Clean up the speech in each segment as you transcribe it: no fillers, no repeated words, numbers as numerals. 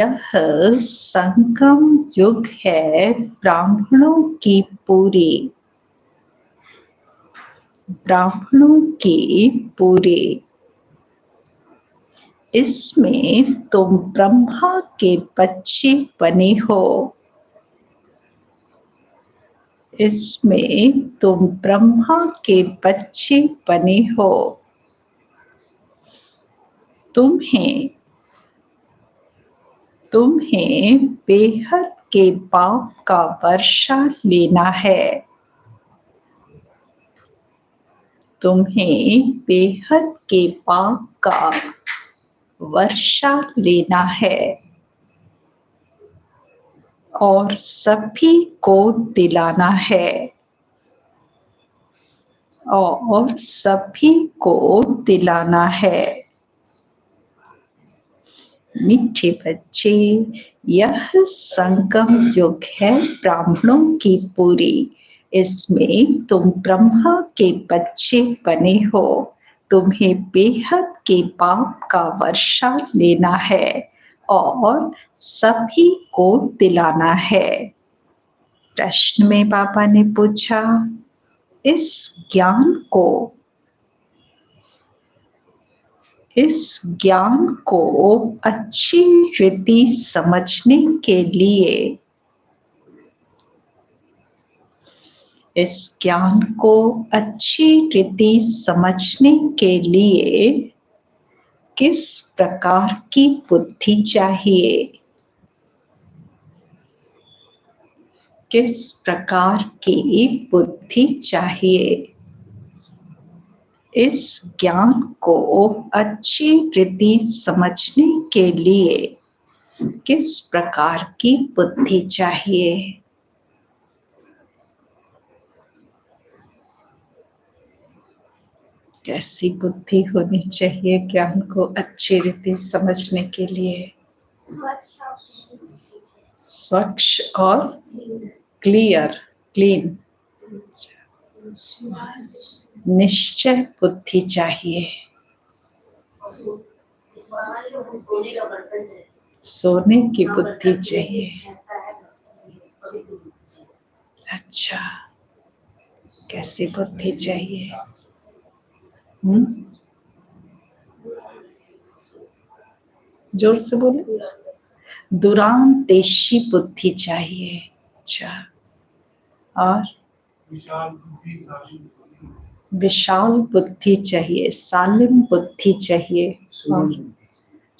यह संगम युग है ब्राह्मणों की पूरी, ब्राह्मणों की पूरी। इसमें तुम ब्रह्मा के बच्चे बने हो, इसमें तुम ब्रह्मा के बच्चे बने हो। तुम्हें तुम्हें बेहद के पाप का वर्षा लेना है, तुम्हें बेहद के पाप का वर्षा लेना है और सभी को दिलाना है, और सभी को दिलाना है। मीठे बच्चे, यह संगम युग है ब्राह्मणों की पूरी। इसमें तुम ब्रह्मा के बच्चे बने हो, तुम्हें बेहद के पाप का वर्षा लेना है और सभी को दिलाना है। प्रश्न में बाबा ने पूछा, इस ज्ञान को अच्छी रीति समझने के लिए, इस ज्ञान को अच्छी रीति समझने के लिए किस प्रकार की बुद्धि चाहिए, किस प्रकार की बुद्धि चाहिए। इस ज्ञान को अच्छी रीति समझने के लिए किस प्रकार की बुद्धि चाहिए। कैसी बुद्धि होनी चाहिए ज्ञान को अच्छी रीति समझने के लिए? स्वच्छ और क्लियर, क्लीन। निश्चय बुद्धि चाहिए। सोने की बुद्धि चाहिए। अच्छा, कैसी बुद्धि चाहिए? जोर से बोले। दुरांतेशी बुद्धि चाहिए। अच्छा, और विशाल बुद्धि चाहिए, सालिम बुद्धि चाहिए, और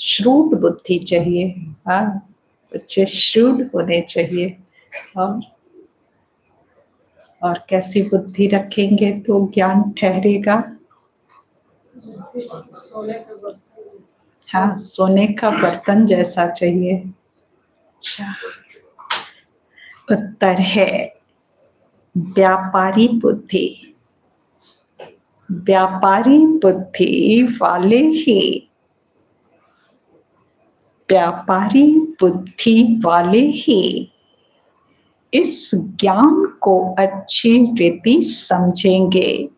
श्रूड बुद्धि चाहिए। हाँ, बच्चे श्रूड होने चाहिए। और कैसी बुद्धि रखेंगे तो ज्ञान ठहरेगा? हाँ, सोने का बर्तन जैसा चाहिए। अच्छा, उत्तर है व्यापारी बुद्धि। व्यापारी बुद्धि वाले ही, व्यापारी बुद्धि वाले ही इस ज्ञान को अच्छी रीति समझेंगे।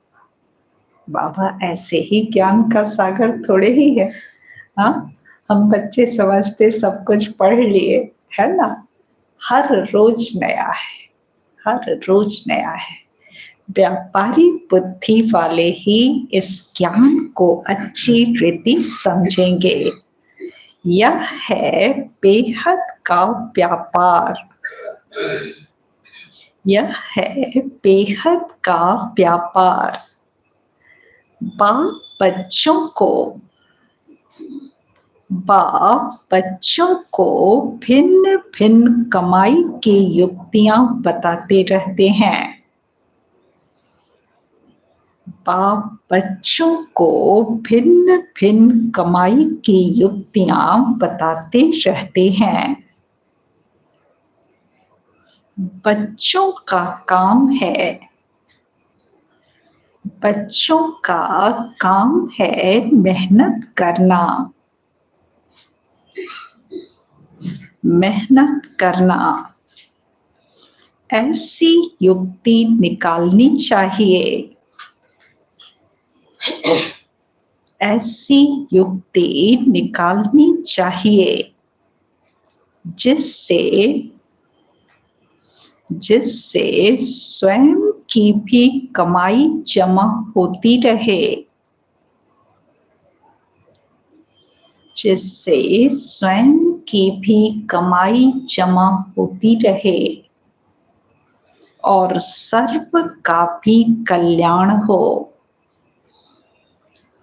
बाबा ऐसे ही ज्ञान का सागर थोड़े ही है। हाँ, हम बच्चे समझते सब कुछ पढ़ लिए, है ना? हर रोज नया है, हर रोज नया है। व्यापारी बुद्धि वाले ही इस ज्ञान को अच्छी रीति समझेंगे। यह है बेहद का व्यापार, यह है बेहद का व्यापार। बाप बच्चों को भिन्न भिन्न कमाई की युक्तियां बताते रहते हैं। बाप बच्चों को भिन्न भिन्न कमाई की युक्तियां बताते रहते हैं। बच्चों का काम है, बच्चों का काम है मेहनत करना, मेहनत करना। ऐसी युक्ति निकालनी चाहिए, ऐसी युक्ति निकालनी चाहिए जिससे जिससे स्वयं की भी कमाई जमा होती रहे, जिससे स्वयं की भी कमाई जमा होती रहे और सर्व का भी कल्याण हो,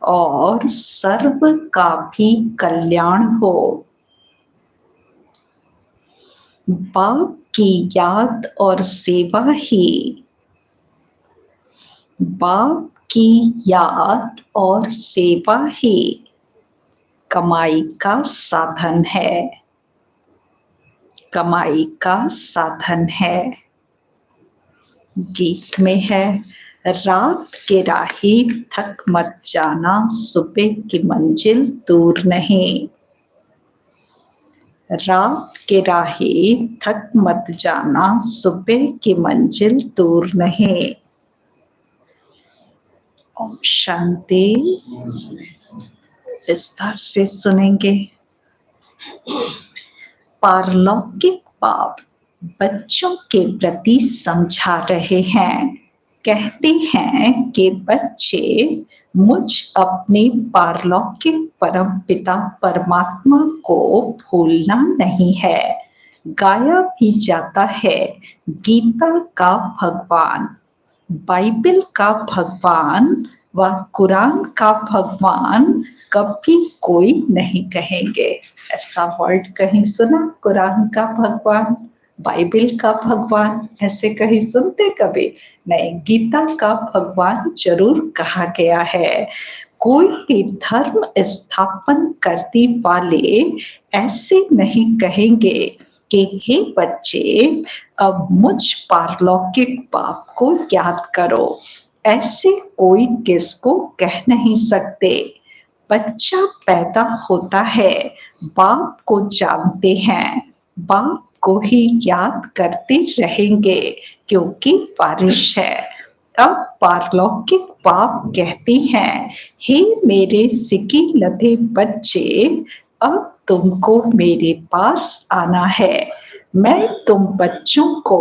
और सर्व का भी कल्याण हो। बाप की याद और सेवा ही बाप की याद और सेवा ही कमाई का साधन है, कमाई का साधन है। गीत में है, रात के राही थक मत जाना, सुबह की मंजिल दूर नहीं। रात के राही थक मत जाना, सुबह की मंजिल दूर नहीं। ओम शांति। विस्तार से सुनेंगे। पारलौकिक बाप बच्चों के प्रति समझा रहे हैं। कहते हैं कि बच्चे मुझ अपने पारलौकिक परम पिता परमात्मा को भूलना नहीं है। गाया भी जाता है, गीता का भगवान, बाइबल का भगवान व कुरान का भगवान कभी कोई नहीं कहेंगे। ऐसा वर्ड कहीं सुना? कुरान का भगवान, बाइबल का भगवान, ऐसे कहीं सुनते कभी? नहीं, गीता का भगवान जरूर कहा गया है। कोई भी धर्म स्थापन करने वाले ऐसे नहीं कहेंगे कि हे बच्चे अब मुझ पारलौकिक बाप को याद करो। ऐसे कोई किसको कह नहीं सकते। बच्चा पैदा होता है, बाप को जानते हैं, बाप को ही याद करते रहेंगे क्योंकि बारिश है। अब पारलौकिक बाप कहते हैं, हे मेरे सिकी लधे बच्चे, अब तुमको मेरे पास आना है। मैं तुम बच्चों को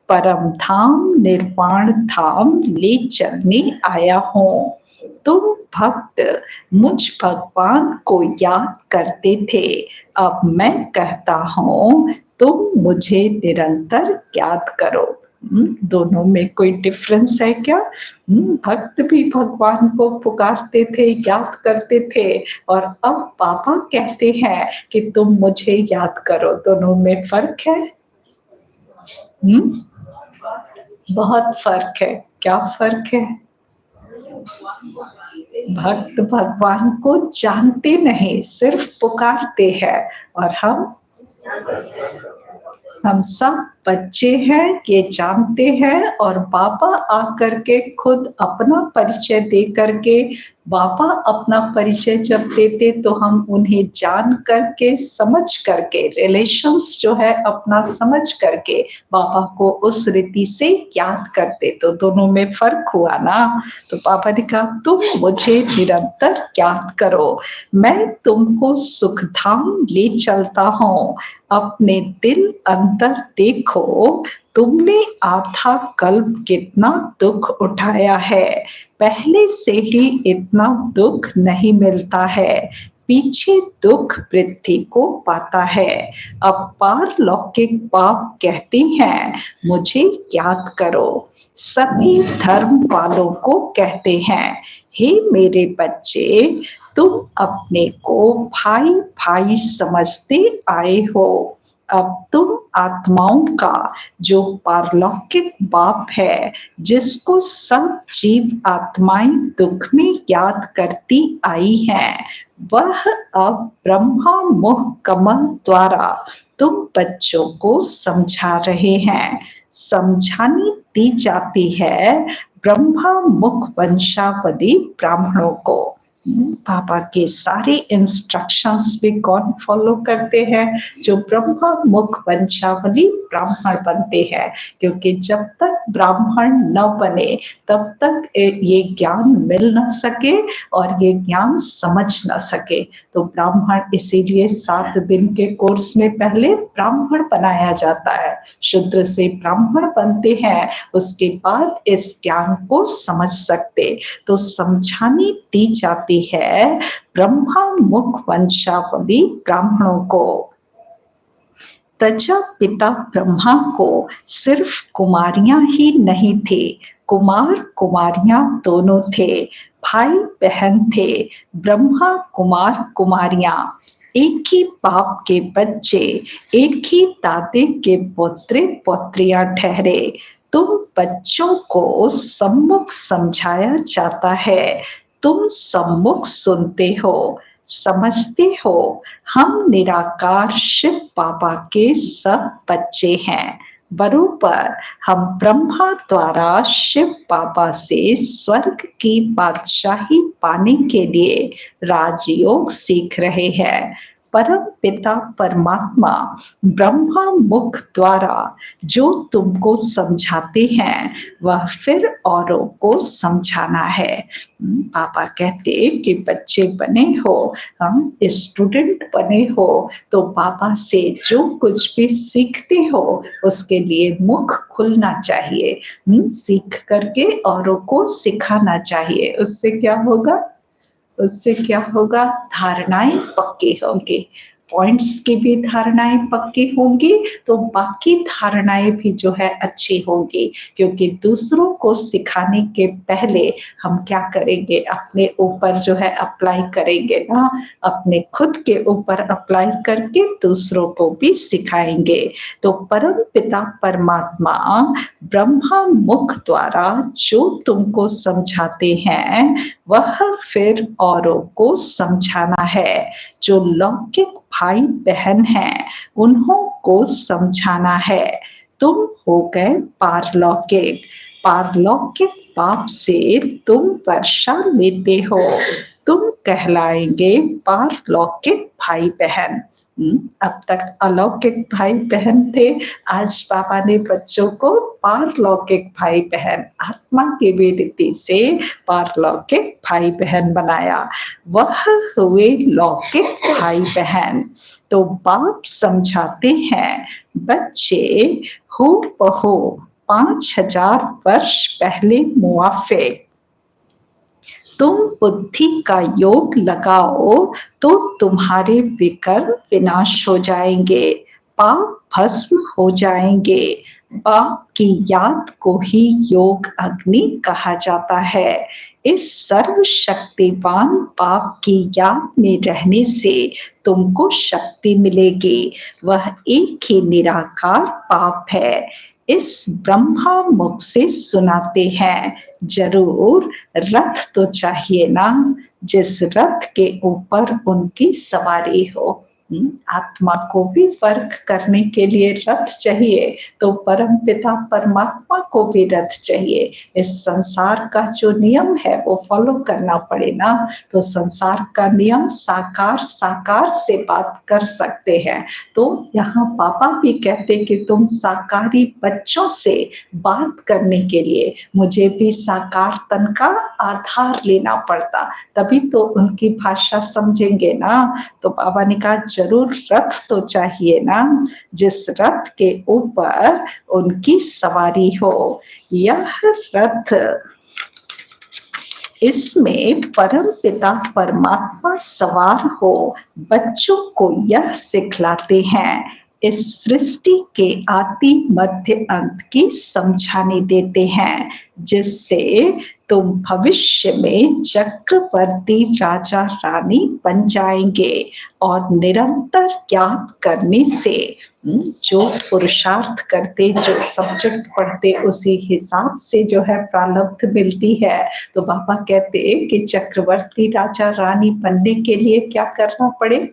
परम धाम निर्वाण धाम ले चलने आया हूँ। तुम भक्त मुझ भगवान को याद करते थे, अब मैं कहता हूँ तुम मुझे निरंतर याद करो। दोनों में कोई डिफरेंस है क्या? भक्त भी भगवान को पुकारते थे, याद करते थे, और अब पापा कहते हैं कि तुम मुझे याद करो। दोनों में फर्क है। बहुत फर्क है। क्या फर्क है? भक्त भगवान को जानते नहीं, सिर्फ पुकारते हैं, और हम सब बच्चे हैं ये जानते हैं, और बाबा आकर के खुद अपना परिचय दे करके, बाबा अपना परिचय जब देते तो हम उन्हें जान करके, समझ करके, रिलेशंस जो है अपना समझ करके बाबा को उस रीति से याद करते। तो दोनों में फर्क हुआ ना। तो बाबा ने कहा तुम मुझे निरंतर याद करो, मैं तुमको सुखधाम ले चलता हूँ। अपने दिल अंदर देखो, तुमने आधा कल्प कितना दुख उठाया है। पहले से ही इतना दुख नहीं मिलता है, पीछे दुख वृद्धि को पाता है। अब पारलौकिक बाप कहते हैं मुझे याद करो। सभी धर्म वालों को कहते हैं, हे मेरे बच्चे, तुम अपने को भाई भाई समझते आए हो। अब तुम आत्माओं का जो पारलौकिक बाप है, जिसको सब जीव आत्माएं दुख में याद करती आई हैं, वह अब ब्रह्मा मुख कमल द्वारा तुम बच्चों को समझा रहे हैं। समझानी दी जाती है ब्रह्मा मुख वंशावली ब्राह्मणों को। पापा के सारे इंस्ट्रक्शंस भी कौन फॉलो करते हैं? जो ब्रह्मा मुख वंशावली ब्राह्मण बनते हैं, क्योंकि जब तक ब्राह्मण न बने तब तक ये ज्ञान मिल न सके और ये ज्ञान समझ न सके। तो ब्राह्मण इसीलिए 7 दिन के कोर्स में पहले ब्राह्मण बनाया जाता है, शूद्र से ब्राह्मण बनते हैं, उसके बाद इस ज्ञान को समझ सकते। तो समझानी दी जाती है ब्रह्मा मुख वंशावली ब्राह्मणों को। प्रजापिता ब्रह्मा को सिर्फ कुमारियां ही नहीं थे, कुमार कुमारियां दोनों थे, भाई बहन थे। ब्रह्मा कुमार कुमारियां एक ही बाप के बच्चे, एक ही दादे के पोत्रे पोत्रियां ठहरे। तुम बच्चों को सम्मुख समझाया जाता है, तुम सम्मुख सुनते हो, समझते हो। हम निराकार शिव बाबा के सब बच्चे हैं। बरोबर हम ब्रह्मा द्वारा शिव बाबा से स्वर्ग की बादशाही पाने के लिए राजयोग सीख रहे हैं। परम पिता परमात्मा ब्रह्मा मुख द्वारा जो तुमको समझाते हैं वह फिर औरों को समझाना है। पापा कहते कि बच्चे बने हो, हम स्टूडेंट बने हो, तो पापा से जो कुछ भी सीखते हो उसके लिए मुख खुलना चाहिए। सीख करके औरों को सिखाना चाहिए। उससे क्या होगा? उससे क्या होगा? धारणाएं पक्की होंगी, पॉइंट्स की भी धारणाएं पक्की होंगी, तो बाकी धारणाएं भी जो है अच्छी होंगी। क्योंकि दूसरों को सिखाने के पहले हम क्या करेंगे? अपने ऊपर जो है अप्लाई करेंगे ना, अपने खुद के ऊपर अप्लाई करके दूसरों को भी सिखाएंगे। तो परम पिता परमात्मा ब्रह्मा मुख द्वारा जो तुमको समझाते हैं वह फिर औरों को समझाना है। जो लौकिक भाई बहन हैं उन्हों को समझाना है। तुम हो गए पारलौकिक, पारलौकिक बाप से तुम वर्षा लेते हो, तुम कहलाएंगे पारलौकिक भाई बहन। अब तक अलौकिक भाई बहन थे, आज बाबा ने बच्चों को पारलौकिक भाई बहन, आत्मा की भी रीति से पारलौकिक भाई बहन बनाया। वह हुए लौकिक भाई बहन। तो बाप समझाते हैं बच्चे हो बहो 5000 वर्ष पहले मुआफिक, तुम बुद्धि का योग लगाओ तो तुम्हारे विकर्म विनाश हो जाएंगे, पाप भस्म हो जाएंगे। बाप की याद को ही योग अग्नि कहा जाता है। इस सर्वशक्तिवान बाप की याद में रहने से तुमको शक्ति मिलेगी। वह एक ही निराकार बाप है। इस ब्रह्मा मुख से सुनाते हैं। जरूर रथ तो चाहिए ना, जिस रथ के ऊपर उनकी सवारी हो। आत्मा को भी वर्क करने के लिए रथ चाहिए, तो परम पिता परमात्मा को भी रथ चाहिए। इस संसार का जो नियम है वो फॉलो करना पड़े ना, तो संसार का नियम साकार साकार से बात कर सकते हैं। तो यहाँ पापा भी कहते कि तुम साकारी बच्चों से बात करने के लिए मुझे भी साकार तन का आधार लेना पड़ता, तभी तो उनकी भाषा समझेंगे ना। तो बाबा ने कहा जरूर रथ तो चाहिए ना, जिस रथ के ऊपर उनकी सवारी हो। यह रथ, इसमें परम पिता परमात्मा सवार हो बच्चों को यह सिखलाते हैं। इस सृष्टि के आदि मध्य अंत की समझाने देते हैं, जिससे तुम भविष्य में चक्रवर्ती राजा रानी बन जाएंगे। और निरंतर याद करने से जो पुरुषार्थ करते, जो सब्जेक्ट पढ़ते, उसी हिसाब से जो है प्रारब्ध मिलती है। तो बाबा कहते कि चक्रवर्ती राजा रानी बनने के लिए क्या करना पड़े?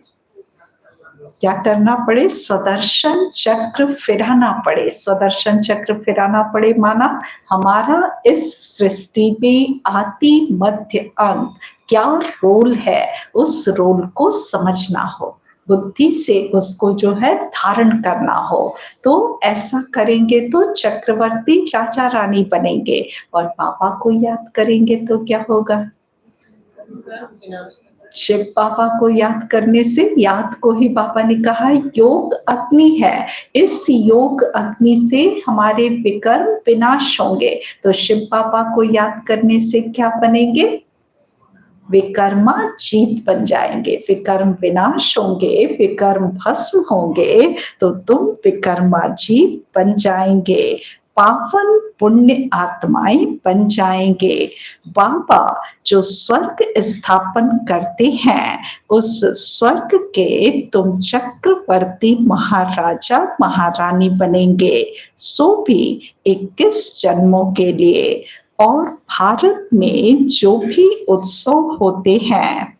क्या करना पड़े? स्वदर्शन चक्र फिराना पड़े। स्वदर्शन चक्र फिराना पड़े माना हमारा इस सृष्टि में आदि मध्य अंत क्या रोल है, उस रोल को समझना हो, बुद्धि से उसको जो है धारण करना हो। तो ऐसा करेंगे तो चक्रवर्ती राजा रानी बनेंगे, और बाबा को याद करेंगे तो क्या होगा? शिव बाबा को याद करने से, याद को ही बाबा ने कहा योग अग्नि है, इस योग अग्नि से हमारे विकर्म विनाश होंगे। तो शिव बाबा को याद करने से क्या बनेंगे? विकर्मा जीत बन जाएंगे, विकर्म विनाश होंगे, विकर्म भस्म होंगे, तो तुम विकर्मा जीत बन जाएंगे, पावन पुण्य आत्माएं बन जाएंगे। बाबा जो स्वर्ग स्थापन करते हैं, उस स्वर्ग के तुम चक्रवर्ती महाराजा महारानी बनेंगे, सो भी 21 जन्मों के लिए। और भारत में जो भी उत्सव होते हैं,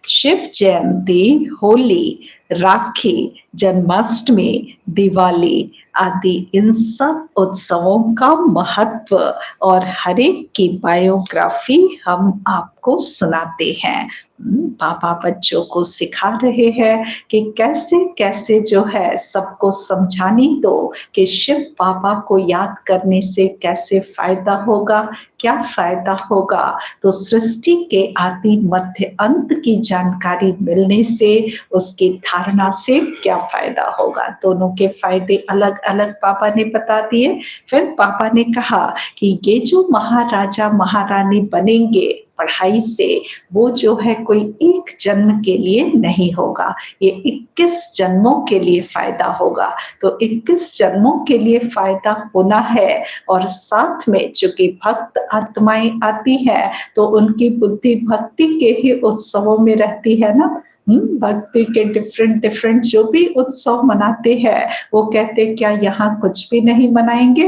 शिव जयंती, होली, राखी, जन्माष्टमी, दिवाली आदि, इन सब उत्सवों का महत्व और हर एक की बायोग्राफी हम आपको सुनाते हैं। बाबा बच्चों को सिखा रहे हैं कि कैसे कैसे जो है सबको समझाने दो कि शिव बाबा को याद करने से कैसे फायदा होगा, क्या फायदा होगा। तो सृष्टि के आदि मध्य अंत की जानकारी मिलने से, उसकी धारणा से क्या फायदा होगा, दोनों के फायदे अलग अलग बाबा ने बता दिए। फिर बाबा ने कहा कि ये जो महाराजा महारानी बनेंगे पढ़ाई से, वो जो है कोई एक जन्म के लिए नहीं होगा, ये 21 जन्मों के लिए फायदा होगा। तो 21 जन्मों के लिए फायदा होना है, और साथ में चूंकि भक्त आत्माएं आती है तो उनकी बुद्धि भक्ति के ही उत्सवों में रहती है ना। भक्ति के डिफरेंट डिफरेंट जो भी उत्सव मनाते हैं, वो कहते क्या यहाँ कुछ भी नहीं मनाएंगे?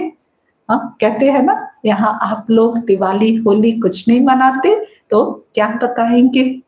हाँ, कहते हैं ना, यहाँ आप लोग दिवाली होली कुछ नहीं मनाते, तो क्या बताएंगे?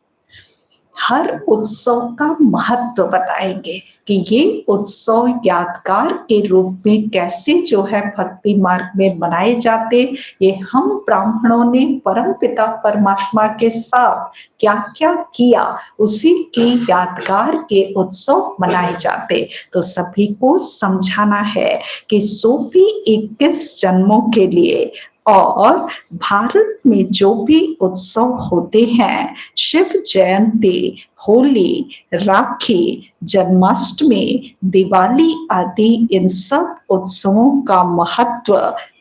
हर उत्सव का महत्व बताएंगे कि ये उत्सव यादगार के रूप में कैसे जो है भक्ति मार्ग में मनाए जाते, ये हम ब्राह्मणों ने परम पिता परमात्मा के साथ क्या क्या किया, उसी की यादगार के उत्सव मनाए जाते। तो सभी को समझाना है कि सो भी 21 जन्मों के लिए, और भारत में जो भी उत्सव होते हैं, शिव जयंती, होली, राखी, जन्माष्टमी, दिवाली आदि, इन सब उत्सवों का महत्व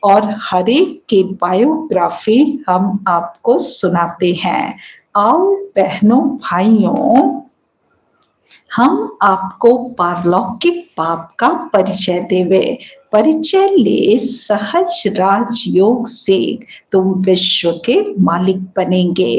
और हर एक की बायोग्राफी हम आपको सुनाते हैं। आओ बहनों भाइयों, हम आपको पारलौकिक बाप का परिचय देवे। परिचय ले सहज राजयोग से तुम विश्व के मालिक बनेंगे।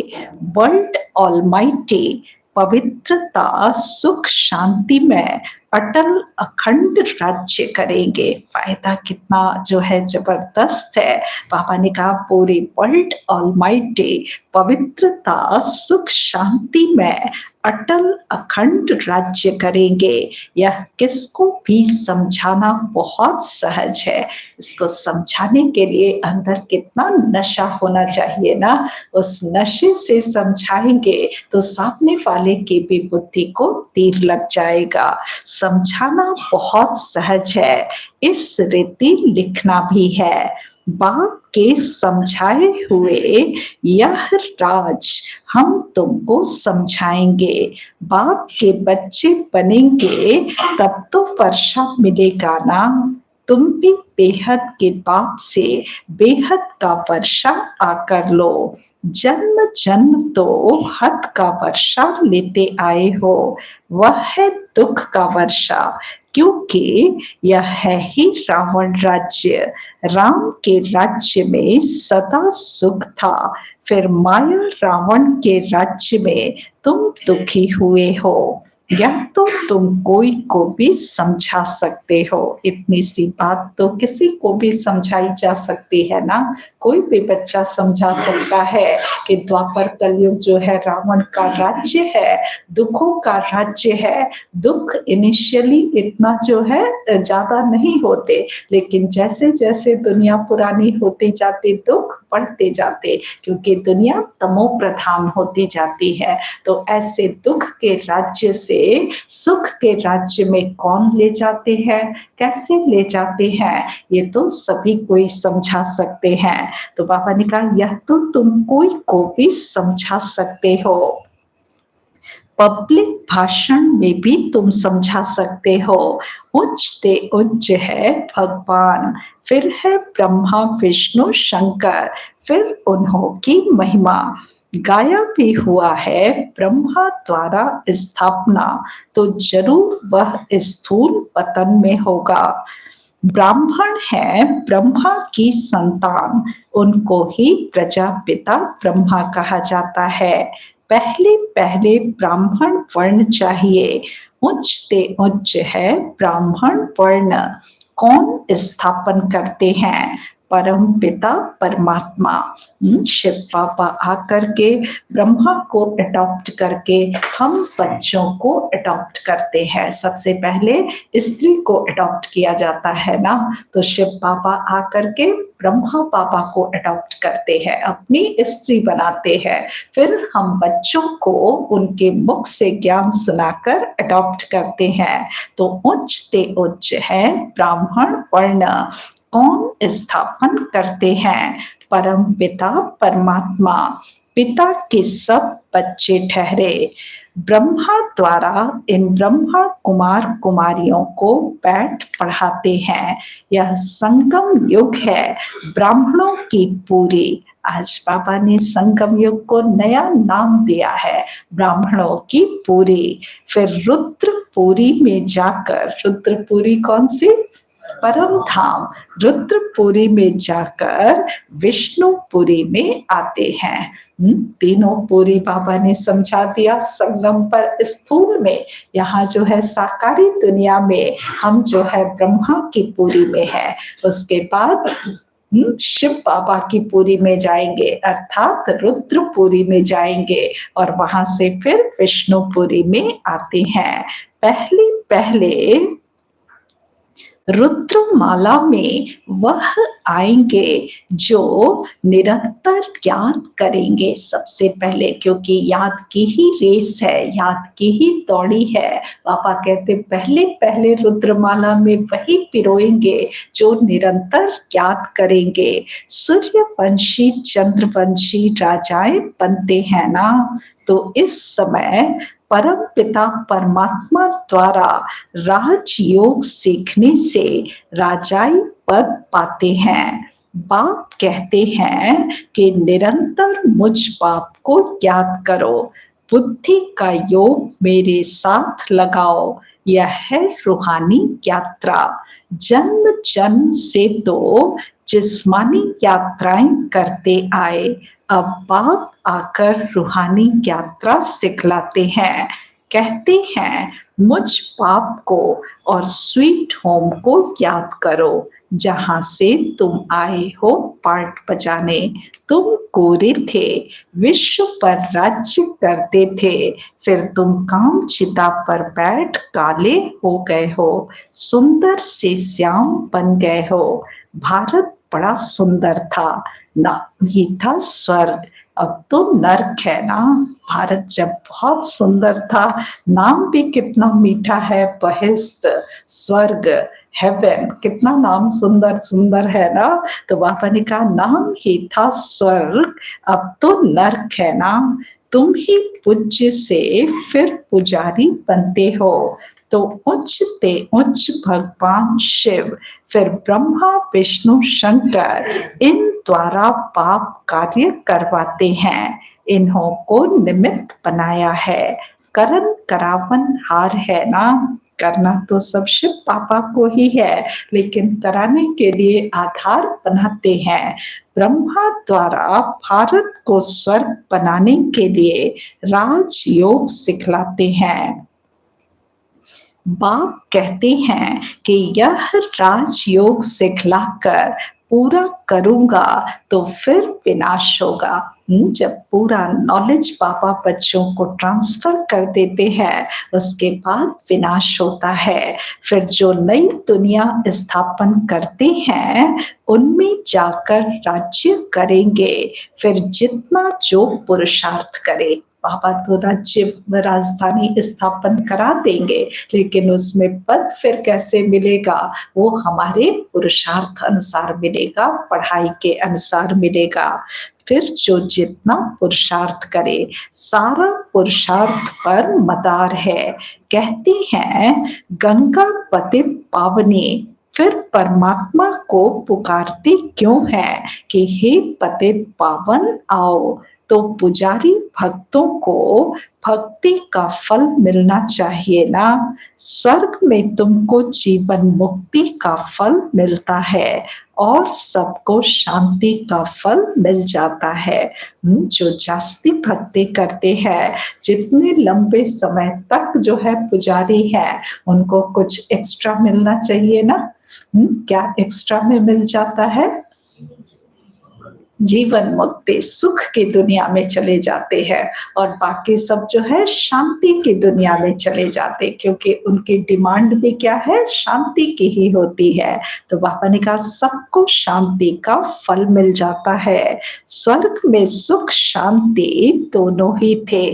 वर्ल्ड ऑलमाइटी, पवित्रता, सुख, शांति में अटल अखंड राज्य करेंगे। फायदा कितना जो है जबरदस्त है। बाबा ने कहा पूरे वर्ल्ड ऑलमाइटी, पवित्रता, सुख, शांति में अटल अखंड राज्य करेंगे। यह किसको भी समझाना बहुत सहज है। इसको समझाने के लिए अंदर कितना नशा होना चाहिए ना। उस नशे से समझाएंगे तो सामने वाले की भी बुद्धि को तीर लग जाएगा। समझाना बहुत सहज है, इस रीति लिखना भी है। बाप के समझाए हुए यह राज हम तुमको समझाएंगे। बाप के बच्चे बनेंगे तब तो वर्षा मिलेगा ना। तुम भी बेहद के बाप से बेहद का वर्षा आकर लो। जन्म जन्म तो हद का वर्षा लेते आए हो, वह है दुख का वर्षा, क्योंकि यह है ही रावण राज्य। राम के राज्य में सदा सुख था, फिर माया रावण के राज्य में तुम दुखी हुए हो। यह तो तुम कोई को भी समझा सकते हो। इतनी सी बात तो किसी को भी समझाई जा सकती है ना। कोई भी बच्चा समझा सकता है कि द्वापर कलयुग जो है रावण का राज्य है, दुखों का राज्य है। दुख इनिशियली इतना जो है ज़्यादा नहीं होते, लेकिन जैसे-जैसे दुनिया पुरानी होती जाती दुख बढ़ते जाते, क्योंकि दुनिया तमो प्रधान होती जाती है। तो ऐसे दुख के राज्य से सुख के राज्य में कौन ले जाते हैं, कैसे ले जाते हैं, ये तो सभी कोई समझा सकते हैं। तो बाबा ने कहा यह तो तुम कोई को भी समझा सकते हो, पब्लिक भाषण में भी तुम समझा सकते हो। उच्चते उच्च है भगवान, फिर है ब्रह्मा विष्णु शंकर, फिर उन्हों की महिमा। गाया भी हुआ है ब्रह्मा द्वारा स्थापना, तो जरूर वह स्थूल पतन में होगा। ब्राह्मण है ब्रह्मा की संतान, उनको ही प्रजापिता ब्रह्मा कहा जाता है। पहले पहले ब्राह्मण वर्ण चाहिए, उच्चते उच्च है ब्राह्मण वर्ण। कौन स्थापन करते हैं? परम पिता परमात्मा। शिव बाबा आकर के ब्रह्मा को अडॉप्ट करके हम बच्चों को अडॉप्ट करते हैं। सबसे पहले स्त्री को अडॉप्ट किया जाता है ना, तो शिव बाबा आकर के ब्रह्मा बाबा को अडॉप्ट करते हैं, अपनी स्त्री बनाते हैं। फिर हम बच्चों को उनके मुख से ज्ञान सुनाकर अडॉप्ट करते हैं। तो उच्चते उच्च है ब्राह्मण वर्ण। कौन स्थापन करते हैं? परम पिता परमात्मा। पिता के सब बच्चे ठहरे। ब्रह्मा द्वारा इन ब्रह्मा कुमार कुमारियों को बैठ पढ़ाते हैं। यह संगम युग है ब्राह्मणों की पूरी। आज बाबा ने संगम युग को नया नाम दिया है, ब्राह्मणों की पूरी। फिर रुद्रपुरी में जाकर, रुद्रपुरी कौन सी? परम धाम। रुद्रपुरी में जाकर विष्णुपुरी में आते हैं। तीनों पुरी बाबा ने समझा दिया संगम पर स्थूल में। यहाँ जो है साकारी दुनिया में हम जो है ब्रह्मा की पुरी में है, उसके बाद शिव बाबा की पुरी में जाएंगे, अर्थात रुद्रपुरी में जाएंगे, और वहां से फिर विष्णुपुरी में आते हैं। पहले पहले रुद्रमाला में वह आएंगे जो निरंतर याद करेंगे सबसे पहले, क्योंकि याद की ही रेस है, याद की ही दौड़ी है। पापा कहते पहले पहले रुद्रमाला में वही पिरोएंगे जो निरंतर याद करेंगे। सूर्यवंशी चंद्रवंशी राजाएं बनते हैं ना, तो इस समय परम पिता परमात्मा द्वारा राजयोग सीखने से राजाई पद पाते हैं। बाप कहते हैं कि निरंतर मुझ बाप को याद करो, बुद्धि का योग मेरे साथ लगाओ। यह है रूहानी यात्रा। जन्म जन्म से तो जिस्मानी यात्राएं करते आए, अब बाप आकर रूहानी यात्रा सिखलाते हैं। कहते हैं मुझ बाप को और स्वीट होम को याद करो, जहां से तुम आए हो पार्ट बजाने। तुम गोरे थे, विश्व पर राज्य करते थे, फिर तुम काम चिता पर बैठ काले हो गए हो, सुंदर से श्याम बन गए हो। भारत बड़ा सुंदर था, नाम ही था स्वर्ग, अब तो नर्क है ना। भारत जब बहुत सुंदर था, नाम भी कितना मीठा है, बहिष्ट, स्वर्ग, हेवन, कितना नाम सुंदर सुंदर है ना। तो बाबा ने कहा नाम ही था स्वर्ग, अब तो नर्क है ना। तुम ही पूज्य से फिर पुजारी बनते हो। तो उच्चते उच्च भगवान शिव, फिर ब्रह्मा विष्णु शंकर, इन द्वारा पाप कार्य करवाते हैं। इन्हों को निमित्त बनाया है, करण करावन हार है ना। करना तो सब शिव पापा को ही है, लेकिन कराने के लिए आधार बनाते हैं। ब्रह्मा द्वारा भारत को स्वर्ग बनाने के लिए राजयोग सिखलाते हैं। बाप कहते हैं कि यह राजयोग सिखलाकर पूरा करूंगा तो फिर विनाश होगा। जब पूरा नॉलेज बाबा बच्चों को ट्रांसफर कर देते हैं, उसके बाद विनाश होता है। फिर जो नई दुनिया स्थापन करते हैं, उनमें जाकर राज्य करेंगे। फिर जितना जो पुरुषार्थ करे, बाबा तो राज्य राजधानी स्थापन करा देंगे, लेकिन उसमें पद फिर कैसे मिलेगा? वो हमारे पुरुषार्थ अनुसार मिलेगा, पढ़ाई के अनुसार मिलेगा। फिर जो जितना पुरुषार्थ करे, सारा पुरुषार्थ पर मदार है। कहते हैं गंगा पतित पावनी, फिर परमात्मा को पुकारते क्यों है कि हे पतित पावन आओ? तो पुजारी भक्तों को भक्ति का फल मिलना चाहिए ना। स्वर्ग में तुमको जीवन मुक्ति का फल मिलता है और सबको शांति का फल मिल जाता है। जो जास्ती भक्ति करते हैं, जितने लंबे समय तक जो है पुजारी है, उनको कुछ एक्स्ट्रा मिलना चाहिए ना। क्या एक्स्ट्रा में मिल जाता है? जीवन मुक्ति, सुख की दुनिया में चले जाते हैं और बाकी सब जो है शांति की दुनिया में चले जाते, क्योंकि उनकी डिमांड भी क्या है? शांति की ही होती है। तो बाबा ने कहा सबको शांति का फल मिल जाता है। स्वर्ग में सुख शांति दोनों ही थे।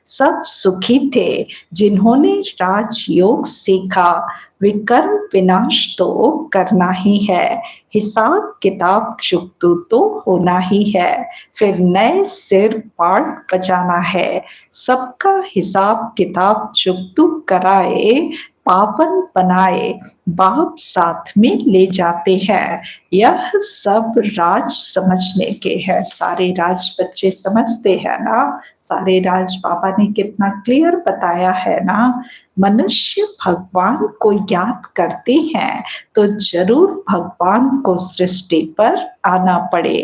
सब सुखी थे जिन्होंने राजयोग सीखा। विकर्म विनाश तो करना ही है, हिसाब किताब चुकतू तो होना ही है। फिर नए सिर पाठ बजाना है, सबका हिसाब किताब चुकतू कराए, पावन बनाए, बाप साथ में ले जाते हैं। यह सब राज समझने के हैं। सारे राज बच्चे समझते हैं ना। सारे राज बाबा ने कितना क्लियर बताया है ना। मनुष्य भगवान को याद करते हैं तो जरूर भगवान को सृष्टि पर आना पड़े।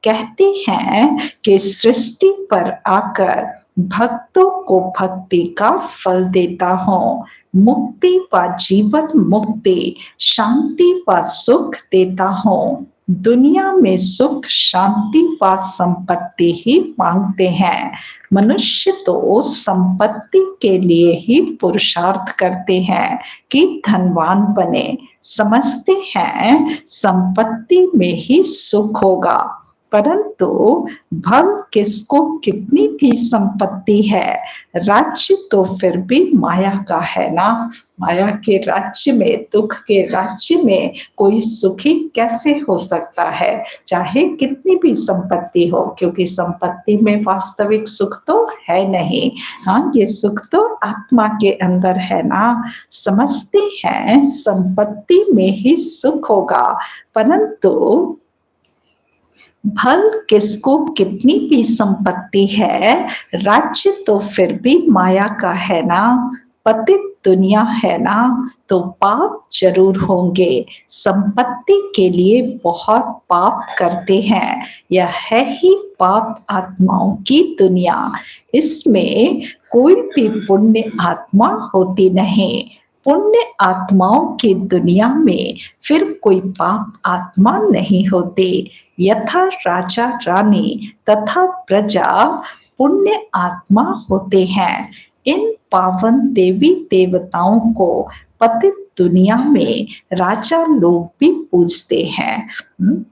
कहते हैं कि सृष्टि पर आकर भक्तों को भक्ति का फल देता हूँ। मुक्ति व जीवन मुक्ति, शांति व सुख देता हूँ। दुनिया में सुख शांति व संपत्ति ही मांगते हैं। मनुष्य तो संपत्ति के लिए ही पुरुषार्थ करते हैं कि धनवान बने। समझते हैं संपत्ति में ही सुख होगा, परंतु भल किसको कितनी भी संपत्ति है, राज्य तो फिर भी माया का है ना। माया के राज्य में, दुख के राज्य में कोई सुखी कैसे हो सकता है, चाहे कितनी भी संपत्ति हो, क्योंकि संपत्ति में वास्तविक सुख तो है नहीं। हाँ, ये सुख तो आत्मा के अंदर है ना। समझते हैं संपत्ति में ही सुख होगा, परंतु भल किसको कितनी भी संपत्ति है, राज्य तो फिर भी माया का है ना। पतित दुनिया है ना, तो पाप जरूर होंगे। संपत्ति के लिए बहुत पाप करते हैं। यह है ही पाप आत्माओं की दुनिया। इसमें कोई भी पुण्य आत्मा होती नहीं। पुण्य आत्माओं की दुनिया में फिर कोई पाप आत्मा नहीं होती। यथा राजा रानी तथा प्रजा पुण्य आत्मा होते हैं। इन पावन देवी देवताओं को पतित दुनिया में राजा लोग भी पूजते हैं।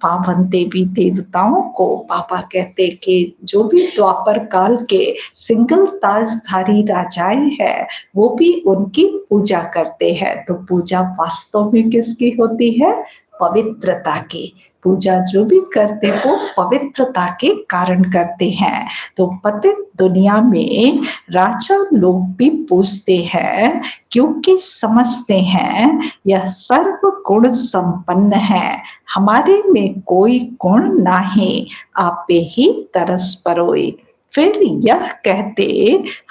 पावन देवी देवताओं को बाबा कहते कि जो भी द्वापर काल के सिंगल ताजधारी राजाएं हैं, वो भी उनकी पूजा करते हैं। तो पूजा वास्तव में किसकी होती है? पवित्रता की। पूजा जो भी करते हो पवित्रता के कारण करते हैं। तो पतित दुनिया में राजा लोग भी पूजते हैं, क्योंकि समझते हैं यह सर्व गुण संपन्न है। हमारे में कोई गुण नहीं, आपे ही तरस परोई। फिर यह कहते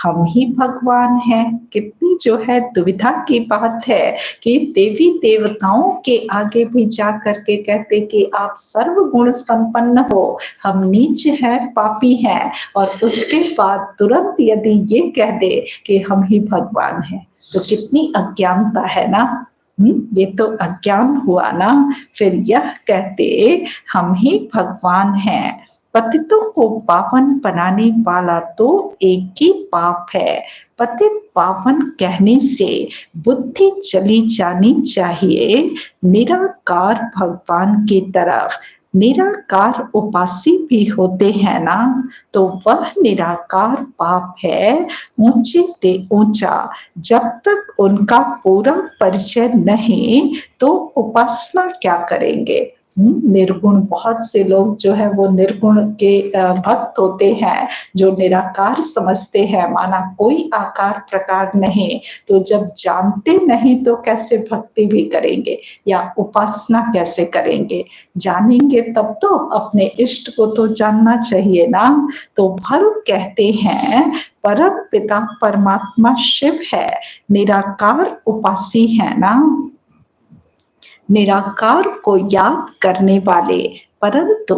हम ही भगवान हैं। कितनी जो है दुविधा की बात है कि देवी देवताओं के आगे भी जा करके कहते कि आप सर्व गुण संपन्न हो, हम नीच हैं, पापी हैं, और उसके बाद तुरंत यदि ये कह दे कि हम ही भगवान हैं, तो कितनी अज्ञानता है ना। ये तो अज्ञान हुआ ना। फिर यह कहते हम ही भगवान हैं। पतितों को पावन बनाने वाला तो एक ही पाप है। पतित पावन कहने से बुद्धि चली जानी चाहिए निराकार भगवान की तरफ। निराकार उपासी भी होते हैं ना, तो वह निराकार पाप है ऊंचे से ऊंचा। जब तक उनका पूरा परिचय नहीं तो उपासना क्या करेंगे। निर्गुण, बहुत से लोग जो है वो निर्गुण के भक्त होते हैं, जो निराकार समझते हैं, माना कोई आकार प्रकार नहीं। तो जब जानते नहीं तो कैसे भक्ति भी करेंगे या उपासना कैसे करेंगे। जानेंगे तब तो अपने इष्ट को तो जानना चाहिए ना। तो भल कहते हैं परम पिता परमात्मा शिव है, निराकार उपासी है ना। निराकार को याद करने वाले, परंतु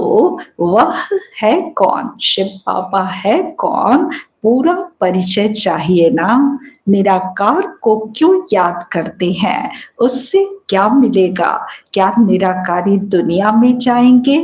वह है कौन, शिव बाबा है कौन, पूरा परिचय चाहिए ना। निराकार को क्यों याद करते हैं, उससे क्या मिलेगा। क्या निराकारी दुनिया में जाएंगे।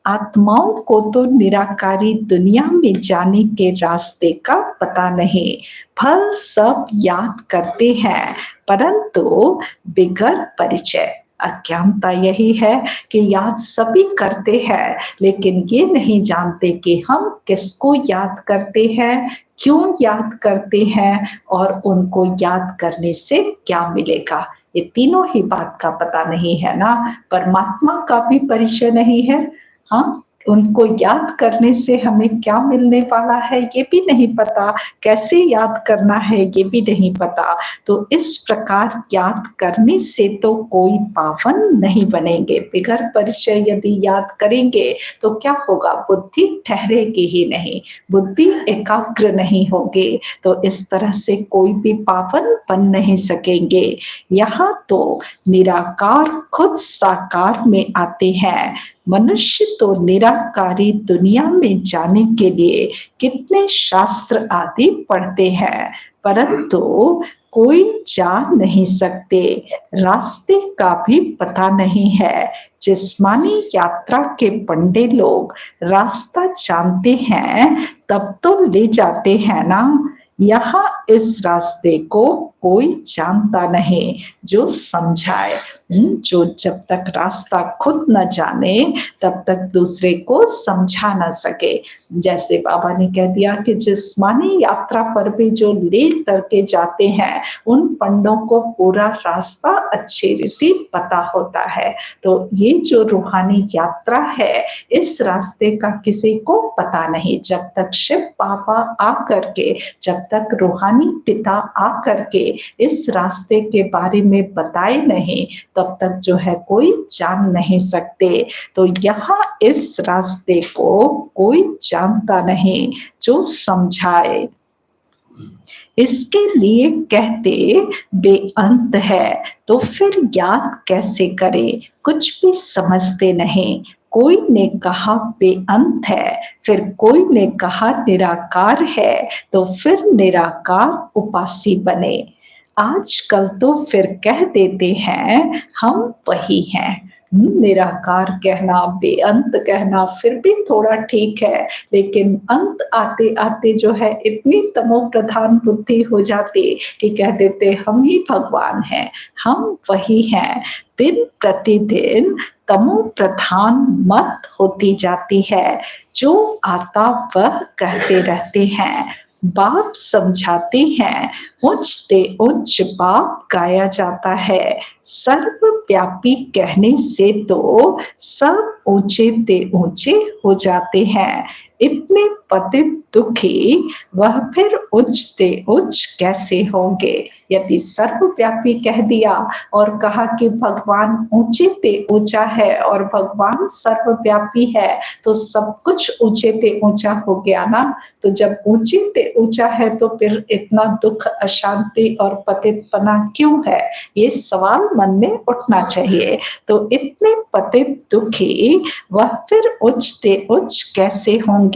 आत्माओं को तो निराकारी दुनिया में जाने के रास्ते का पता नहीं। फल सब याद करते हैं परंतु बिगर परिचय। अज्ञानता यही है कि याद सभी करते हैं लेकिन ये नहीं जानते कि हम किसको याद करते हैं, क्यों याद करते हैं और उनको याद करने से क्या मिलेगा। ये तीनों ही बात का पता नहीं है ना। परमात्मा का भी परिचय नहीं है। हाँ, उनको याद करने से हमें क्या मिलने वाला है ये भी नहीं पता, कैसे याद करना है ये भी नहीं पता। तो इस प्रकार याद करने से तो कोई पावन नहीं बनेंगे। बिगर परिचय यदि याद करेंगे तो क्या होगा, बुद्धि ठहरेगी ही नहीं, बुद्धि एकाग्र नहीं होगी। तो इस तरह से कोई भी पावन बन नहीं सकेंगे। यहाँ तो निराकार खुद साकार में आते हैं। मनुष्य तो निराकारी दुनिया में जाने के लिए कितने शास्त्र आदि पढ़ते हैं परंतु कोई जा नहीं सकते, रास्ते का भी पता नहीं है। जिस्मानी यात्रा के पंडे लोग रास्ता जानते हैं तब तो ले जाते हैं ना। यहाँ इस रास्ते को कोई जानता नहीं जो समझाए। जो जब तक रास्ता खुद न जाने तब तक दूसरे को समझा न सके। जैसे बाबा ने कह दिया कि जिस्मानी यात्रा पर भी जो ले करके जाते हैं उन पंडों को पूरा रास्ता अच्छी रीति पता होता है। तो ये जो रूहानी यात्रा है इस रास्ते का किसी को पता नहीं। जब तक शिव बाबा आ करके, जब तक रूहानी पिता आ करके इस रास्ते के बारे में बताए नहीं तब तक जो है कोई जान नहीं सकते। तो यहाँ इस रास्ते को कोई जानता नहीं जो समझाए। इसके लिए कहते बेअंत है, तो फिर याद कैसे करे, कुछ भी समझते नहीं। कोई ने कहा बेअंत है, फिर कोई ने कहा निराकार है, तो फिर निराकार उपासी बने। आजकल तो फिर कह देते हैं हम वही हैं। निराकार कहना, बेअंत कहना फिर भी थोड़ा ठीक है, लेकिन अंत आते आते जो है इतनी तमो प्रधान बुद्धि हो जाती कि कह देते हम ही भगवान हैं, हम वही हैं। दिन प्रतिदिन तमो प्रधान मत होती जाती है। जो आता वह कहते रहते हैं, बाप समझाते हैं, उच्च से उच्च बाप गाया जाता है। सर्वव्यापी कहने से तो सब ऊंचे से ऊंचे हो जाते हैं। इतने पतित दुखी वह फिर उच्च से उच्च कैसे होंगे। यदि सर्वव्यापी कह दिया और कहा कि भगवान ऊंचे से ऊंचा है और भगवान सर्वव्यापी है तो सब कुछ ऊंचे से ऊंचा हो गया ना। तो जब ऊंचे से ऊंचा है तो फिर इतना दुख, अशांति और पतितपना क्यों है, ये सवाल मन में उठना चाहिए। तो इतने पतित दुखी वह फिर उच्च से उच्च कैसे होंगे।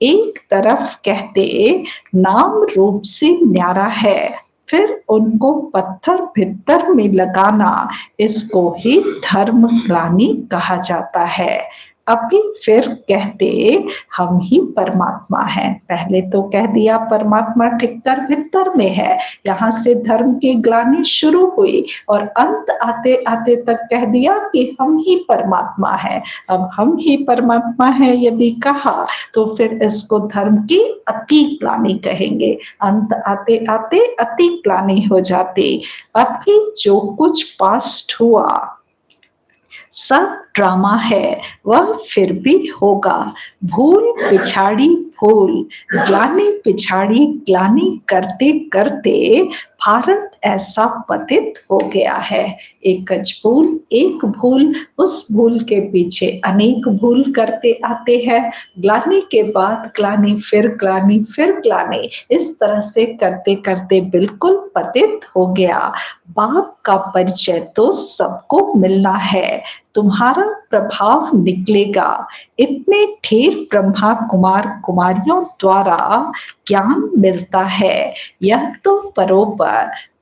एक तरफ कहते नाम रूप से न्यारा है फिर उनको पत्थर भीतर में लगाना, इसको ही धर्म ग्लानि कहा जाता है। अभी फिर कहते हम ही परमात्मा हैं। पहले तो कह दिया परमात्मा ठिक्कर भीतर में है, यहाँ से धर्म की ग्लानि शुरू हुई और अंत आते आते तक कह दिया कि हम ही परमात्मा है। अब हम ही परमात्मा है यदि कहा तो फिर इसको धर्म की अति ग्लानि कहेंगे। अंत आते आते अति ग्लानि हो जाती। अभी जो कुछ पास्ट हुआ सब ड्रामा है, वह फिर भी होगा। भूल पिछाड़ी भूल, ग्लानि पिछाड़ी ग्लानि करते करते भारत ऐसा पतित हो गया है। एक भूल, उस भूल के पीछे अनेक भूल करते आते हैं। ग्लानि के बाद ग्लानि, फिर ग्लानि, फिर ग्लानि, इस तरह से करते करते बिल्कुल पतित हो गया। बाप का परिचय तो सबको मिलना है, तुम्हारा प्रभाव निकलेगा। इतने ढेर ब्रह्मा कुमार कुमारियों द्वारा ज्ञान मिलता है। यह तो परोपर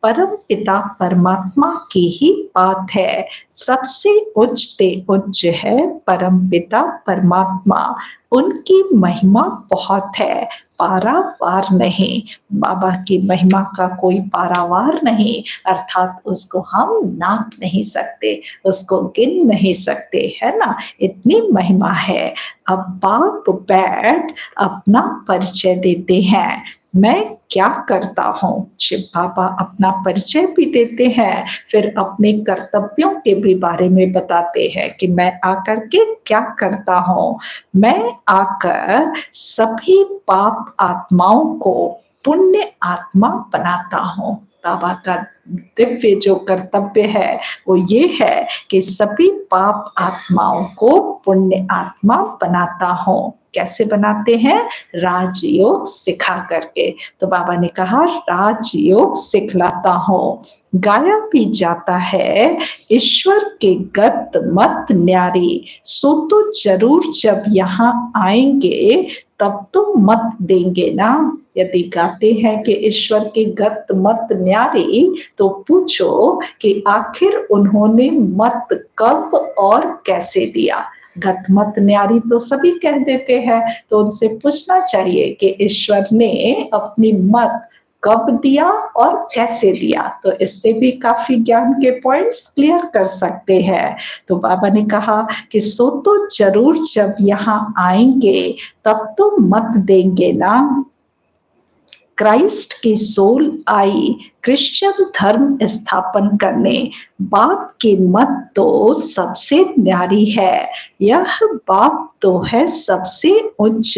परम पिता परमात्मा की ही बात है। सबसे उच्चते उच्च है परम पिता परमात्मा, उनकी महिमा बहुत है, पारावार नहीं। बाबा की महिमा का कोई पारावार नहीं, अर्थात उसको हम नाप नहीं सकते, उसको गिन नहीं सकते, है ना। इतनी महिमा है। अब बाप बैठ अपना परिचय देते हैं। मैं क्या करता हूँ, शिव बाबा अपना परिचय भी देते हैं, फिर अपने कर्तव्यों के भी बारे में बताते हैं कि मैं आकर के क्या करता हूँ। मैं आकर सभी पाप आत्माओं को पुण्य आत्मा बनाता हूँ। बाबा का दिव्य जो कर्तव्य है वो ये है कि सभी पाप आत्माओं को पुण्य आत्मा बनाता हूँ। कैसे बनाते हैं? राजयोग सिखा करके। तो बाबा ने कहा राजयोग सिखलाता हूँ। गाया भी जाता है, ईश्वर के गत मत न्यारी, सो तो जरूर जब यहाँ आएंगे तब तो मत देंगे ना। यदि गाते हैं कि ईश्वर के गत मत न्यारी, तो पूछो कि आखिर उन्होंने मत कब और कैसे दिया। गत मत न्यारी तो सभी कह देते हैं, तो उनसे पूछना चाहिए कि ईश्वर ने अपनी मत कब दिया और कैसे दिया। तो इससे भी काफी ज्ञान के पॉइंट्स क्लियर कर सकते हैं। तो बाबा ने कहा कि सो तो जरूर जब यहाँ आएंगे तब तो मत देंगे ना। क्राइस्ट की सोल आई क्रिश्चियन धर्म स्थापन करने, बाप की मत तो सबसे न्यारी है, यह बाप तो है सबसे उच्च।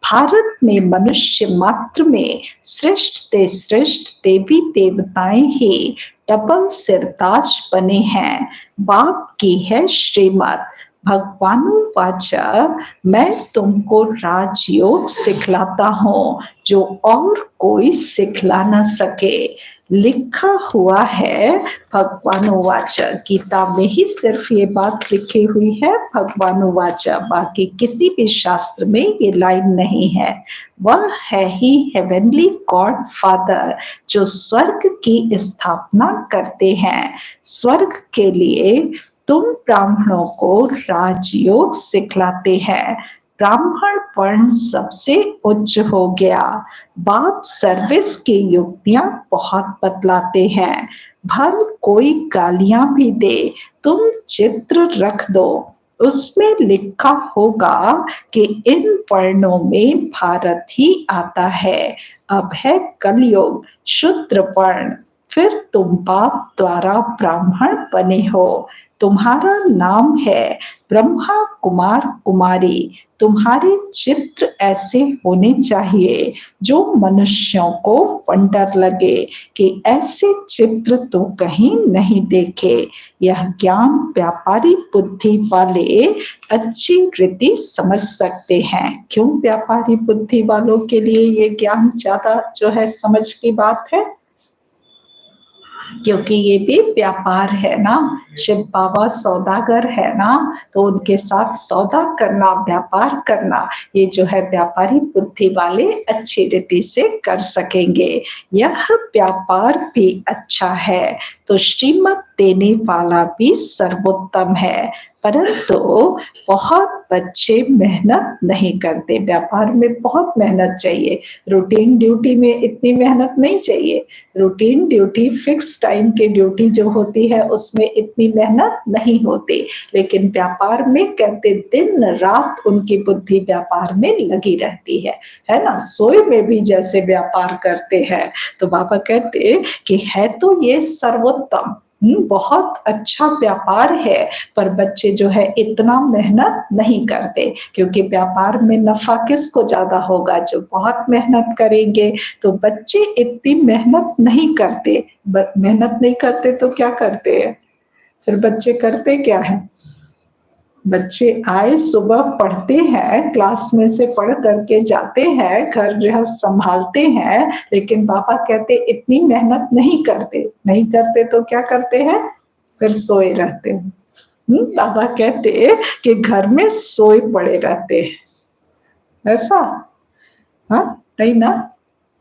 भारत में मनुष्य मात्र में श्रेष्ठ ते श्रेष्ठ देवी देवताएं ही डबल सिरताज बने हैं। बाप की है श्रीमत। भगवानुवाचा, मैं तुमको राजयोग सिखलाता हूँ जो और कोई सिखला न सके। लिखा हुआ है भगवानुवाचा, गीता में ही सिर्फ ये बात लिखी हुई है भगवानुवाचा, बाकी किसी भी शास्त्र में ये लाइन नहीं है। वह है ही हेवनली गॉड फादर जो स्वर्ग की स्थापना करते हैं। स्वर्ग के लिए तुम ब्राह्मणों को राजयोग सिखलाते हैं। ब्राह्मण वर्ण सबसे उच्च हो गया। बाप सर्विस की युक्तियां बहुत बतलाते हैं। भल कोई गालियां भी दे, तुम चित्र रख दो, उसमें लिखा होगा कि इन वर्णों में भारत ही आता है। अब है कलयुग, शूद्र वर्ण, फिर तुम बाप द्वारा ब्राह्मण बने हो। तुम्हारा नाम है ब्रह्मा कुमार कुमारी। तुम्हारे चित्र ऐसे होने चाहिए जो मनुष्यों को वंडर लगे कि ऐसे चित्र तो कहीं नहीं देखे। यह ज्ञान व्यापारी बुद्धि वाले अच्छी रीति समझ सकते हैं। क्यों व्यापारी बुद्धि वालों के लिए ये ज्ञान ज्यादा जो है समझ की बात है? क्योंकि ये भी व्यापार है ना, शिव बाबा सौदागर है ना, तो उनके साथ सौदा करना, व्यापार करना, ये जो है व्यापारी बुद्धि वाले अच्छी रीति से कर सकेंगे। यह व्यापार भी अच्छा है तो श्रीमत देने वाला भी सर्वोत्तम है, परंतु बहुत बच्चे मेहनत नहीं करते। व्यापार में बहुत मेहनत चाहिए, रूटीन ड्यूटी में इतनी मेहनत नहीं चाहिए। रूटीन ड्यूटी, फिक्स टाइम की ड्यूटी जो होती है उसमें इतनी मेहनत नहीं होती, लेकिन व्यापार में कहते दिन रात उनकी बुद्धि व्यापार में लगी रहती है ना। सोए में भी जैसे व्यापार करते हैं, तो बाबा कहते कि है तो ये सर्वोत्तम, बहुत अच्छा व्यापार है, पर बच्चे जो है इतना मेहनत नहीं करते, क्योंकि व्यापार में नफा किसको ज्यादा होगा, जो बहुत मेहनत करेंगे। तो बच्चे इतनी मेहनत नहीं करते। मेहनत नहीं करते तो क्या करते हैं फिर बच्चे, करते क्या है? बच्चे आए, सुबह पढ़ते हैं, क्लास में से पढ़ करके जाते हैं, घर गृहस्थ संभालते हैं, लेकिन पापा कहते इतनी मेहनत नहीं करते। नहीं करते तो क्या करते हैं? फिर सोए रहते हैं। पापा कहते कि घर में सोए पड़े रहते हैं, ऐसा? हाँ, नहीं ना,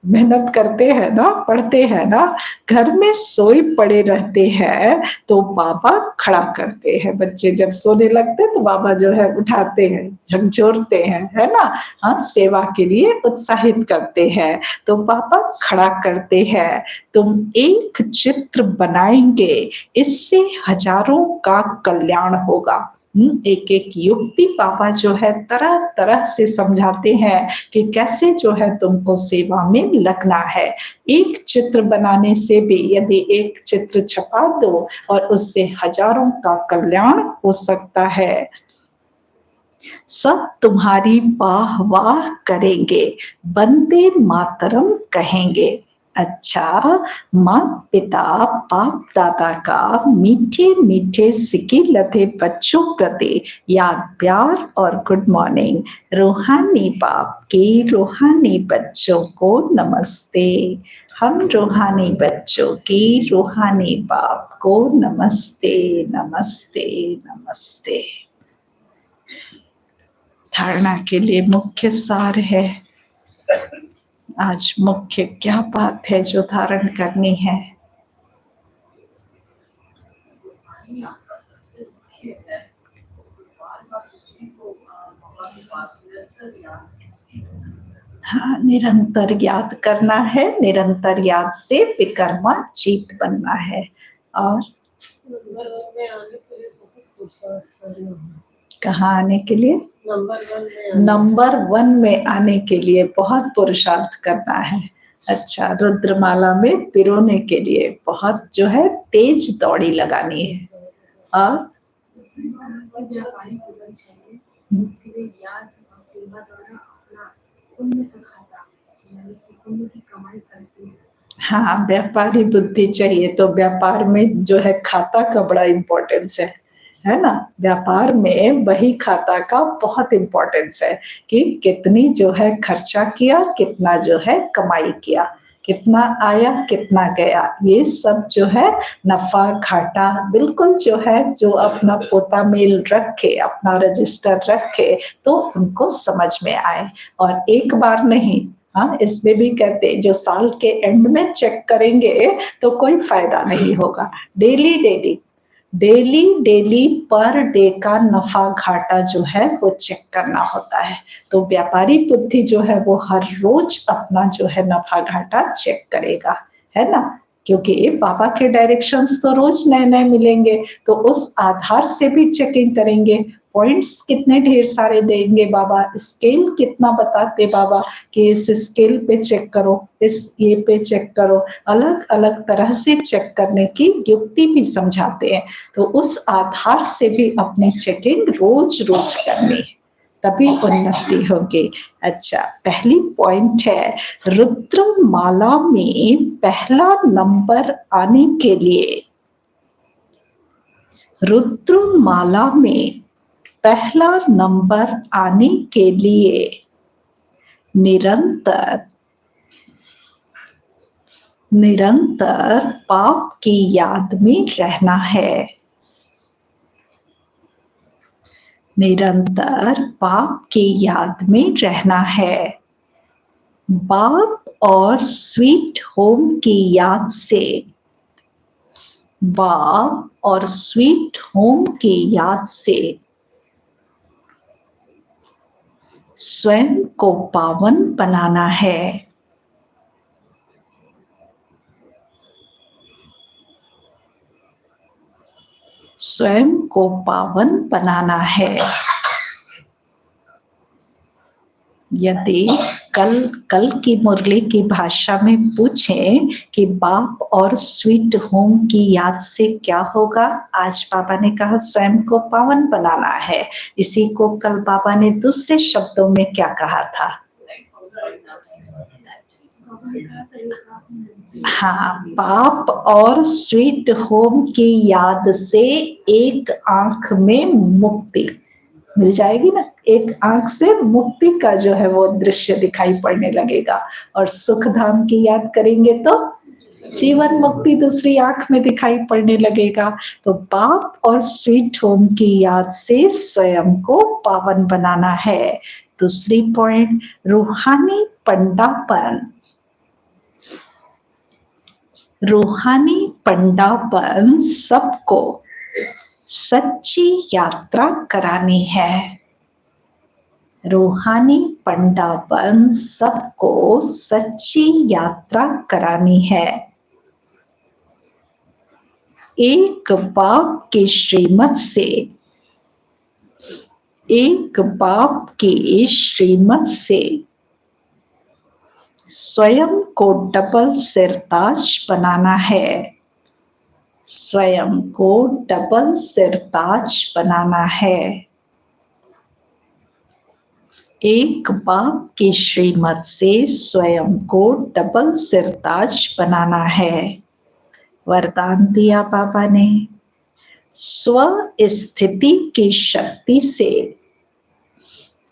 मेहनत करते हैं ना, पढ़ते हैं ना, घर में सोए पड़े रहते हैं, तो बाबा खड़ा करते हैं। बच्चे जब सोने लगते तो बाबा जो है उठाते हैं, झकझोरते हैं, है ना। हाँ, सेवा के लिए उत्साहित करते हैं, तो बाबा खड़ा करते हैं। तुम एक चित्र बनाएंगे, इससे हजारों का कल्याण होगा। एक एक युक्ति पापा जो है तरह तरह से समझाते हैं कि कैसे जो है तुमको सेवा में लगना है। एक चित्र बनाने से भी, यदि एक चित्र छपा दो और उससे हजारों का कल्याण हो सकता है। सब तुम्हारी वाह वाह करेंगे, वंदे मातरम कहेंगे। अच्छा, माँ पिता बाप दादा का मीठे मीठे सिकी लते बच्चों प्रति याद, प्यार और गुड मॉर्निंग। रूहानी बाप के रूहानी बच्चों को नमस्ते। हम रूहानी बच्चों की रूहानी बाप को नमस्ते, नमस्ते, नमस्ते। धारणा के लिए मुख्य सार है। आज मुख्य क्या बात है जो धारण करनी है? हाँ, निरंतर याद करना है, निरंतर याद से विकर्मा जीत बनना है। और कहाँ आने के लिए? नंबर 1 में आने के लिए बहुत पुरुषार्थ करना है। अच्छा, रुद्रमाला में पिरोने के लिए बहुत जो है तेज दौड़ी लगानी है। और हाँ, व्यापारी बुद्धि चाहिए, तो व्यापार में जो है खाता का बड़ा इम्पोर्टेंस है ना। व्यापार में वही खाता का बहुत इम्पोर्टेंस है कि कितनी जो है खर्चा किया, कितना जो है कमाई किया, कितना आया कितना गया, ये सब जो है नफा घाटा बिल्कुल जो है, जो अपना पोता मेल रखे, अपना रजिस्टर रखे, तो उनको समझ में आए। और एक बार नहीं, हाँ, इसमें भी कहते जो साल के एंड में चेक करेंगे तो कोई फायदा नहीं होगा। Daily daily daily daily per day का नफा घाटा जो है वो चेक करना होता है। तो व्यापारी बुद्धि जो है वो हर रोज अपना जो है नफा घाटा चेक करेगा, है ना। क्योंकि बाबा के डायरेक्शंस तो रोज नए नए मिलेंगे, तो उस आधार से भी चेकिंग करेंगे। पॉइंट्स कितने ढेर सारे देंगे बाबा, स्केल कितना बताते बाबा कि इस स्केल पे चेक करो, इस ये पे चेक करो, अलग अलग तरह से चेक करने की युक्ति भी समझाते हैं। तो उस आधार से भी अपनी चेकिंग रोज रोज करनी है, तभी उन्नति होगी। अच्छा, पहली पॉइंट है, रुद्रमाला में पहला नंबर आने के लिए, रुद्रमाला में पहला नंबर आने के लिए निरंतर निरंतर पाप की याद में रहना है। निरंतर पाप की याद में रहना है। बाप और स्वीट होम की याद से, बाप और स्वीट होम की याद से स्वयं को पावन बनाना है। स्वयं को पावन बनाना है। यदि कल की मुरली की भाषा में पूछें कि बाप और स्वीट होम की याद से क्या होगा, आज बाबा ने कहा स्वयं को पावन बनाना है। इसी को कल बाबा ने दूसरे शब्दों में क्या कहा था? हाँ, बाप और स्वीट होम की याद से एक आंख में मुक्ति मिल जाएगी ना। एक आंख से मुक्ति का जो है वो दृश्य दिखाई पड़ने लगेगा। और सुख धाम की याद करेंगे तो जीवन मुक्ति दूसरी आंख में दिखाई पड़ने लगेगा। तो बाप और स्वीट होम की याद से स्वयं को पावन बनाना है। दूसरी पॉइंट, रूहानी पंडापन। रूहानी पंडापन सबको सच्ची यात्रा करानी है। रूहानी पंडापन सबको सच्ची यात्रा करानी है। एक बाप की श्रीमत से, एक बाप की श्रीमत से स्वयं को डबल सिरताज बनाना है। स्वयं को डबल सिरताज बनाना है। एक बाप की श्रीमत से स्वयं को डबल सिरताज बनाना है। वरदान दिया बाबा ने, स्व स्थिति की शक्ति से,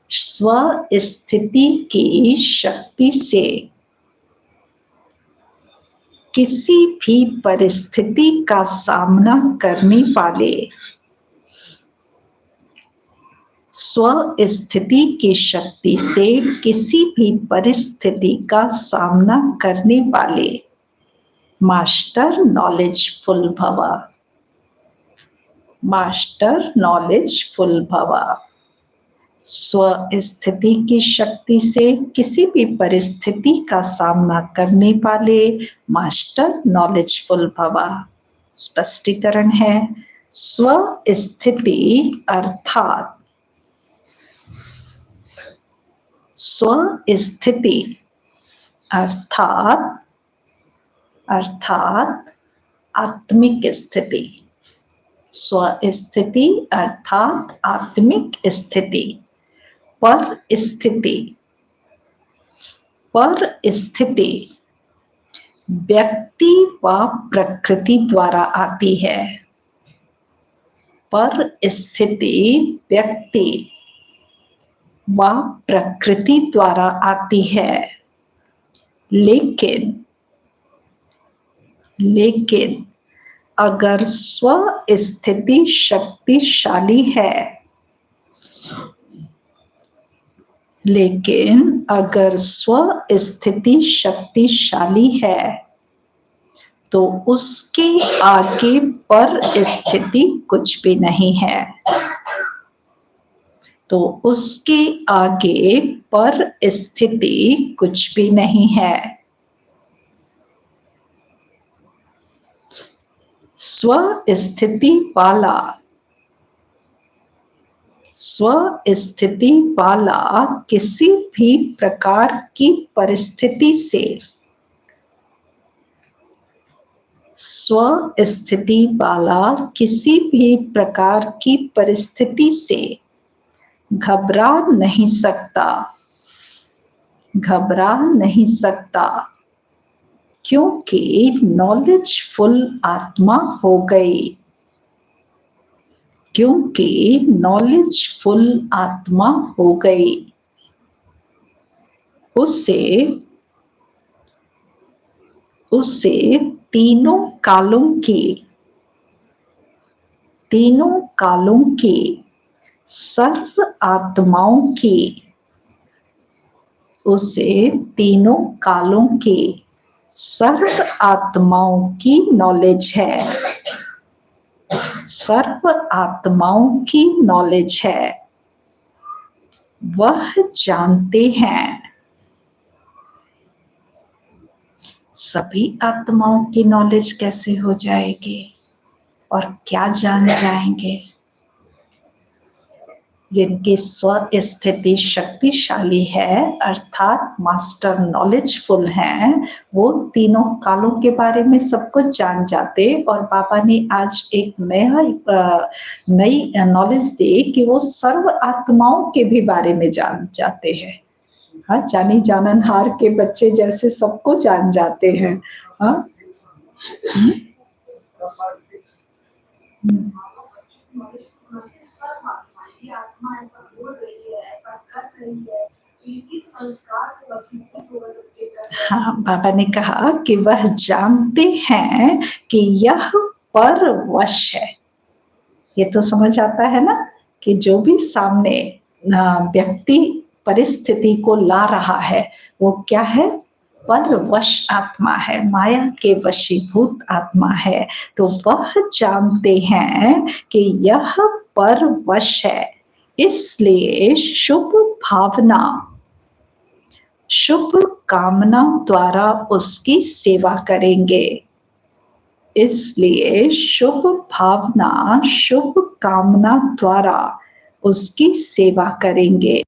स्व स्थिति की शक्ति से किसी भी परिस्थिति का सामना करने वाले, स्व स्थिति की शक्ति से किसी भी परिस्थिति का सामना करने वाले मास्टर नॉलेजफुल भव। मास्टर नॉलेजफुल भव। स्व स्थिति की शक्ति से किसी भी परिस्थिति का सामना करने वाले मास्टर नॉलेजफुल भव। स्पष्टीकरण है, स्व स्थिति अर्थात, स्व स्थिति अर्थात आत्मिक स्थिति। स्व स्थिति अर्थात आत्मिक स्थिति। पर स्थिति, पर स्थिति व्यक्ति व प्रकृति द्वारा आती है। पर स्थिति व्यक्ति व प्रकृति द्वारा आती है। लेकिन अगर स्व स्थिति शक्तिशाली है, लेकिन अगर स्व स्थिति शक्तिशाली है तो उसके आगे पर स्थिति कुछ भी नहीं है। तो उसके आगे पर स्थिति कुछ भी नहीं है। स्व स्थिति वाला, स्व स्थिति वाला किसी भी प्रकार की परिस्थिति से, स्व स्थिति वाला किसी भी प्रकार की परिस्थिति से घबरा नहीं सकता। घबरा नहीं सकता क्योंकि नॉलेजफुल आत्मा हो गई। क्योंकि नॉलेजफुल आत्मा हो गई। उसे तीनों कालों की सर्व आत्माओं की, उसे तीनों कालों की सर्व आत्माओं की नॉलेज है, सर्व आत्माओं की नॉलेज है। वह जानते हैं, सभी आत्माओं की नॉलेज कैसे हो जाएगी और क्या जान जाएंगे? जिनकी स्व स्थिति शक्तिशाली है अर्थात मास्टर नॉलेजफुल हैं, वो तीनों कालों के बारे में सब कुछ जान जाते। और बाबा ने आज एक नई नॉलेज दी कि वो सर्व आत्माओं के भी बारे में जान जाते हैं। हाँ, जानी जाननहार के बच्चे जैसे सबको जान जाते हैं। हाँ, हाँ, बाबा ने कहा कि वह जानते हैं कि यह परवश है। ये तो समझ आता है ना कि जो भी सामने व्यक्ति परिस्थिति को ला रहा है वो क्या है? परवश आत्मा है, माया के वशीभूत आत्मा है। तो वह जानते हैं कि यह परवश है, इसलिए शुभ भावना, शुभ कामना द्वारा उसकी सेवा करेंगे। इसलिए शुभ भावना, शुभ कामना द्वारा उसकी सेवा करेंगे।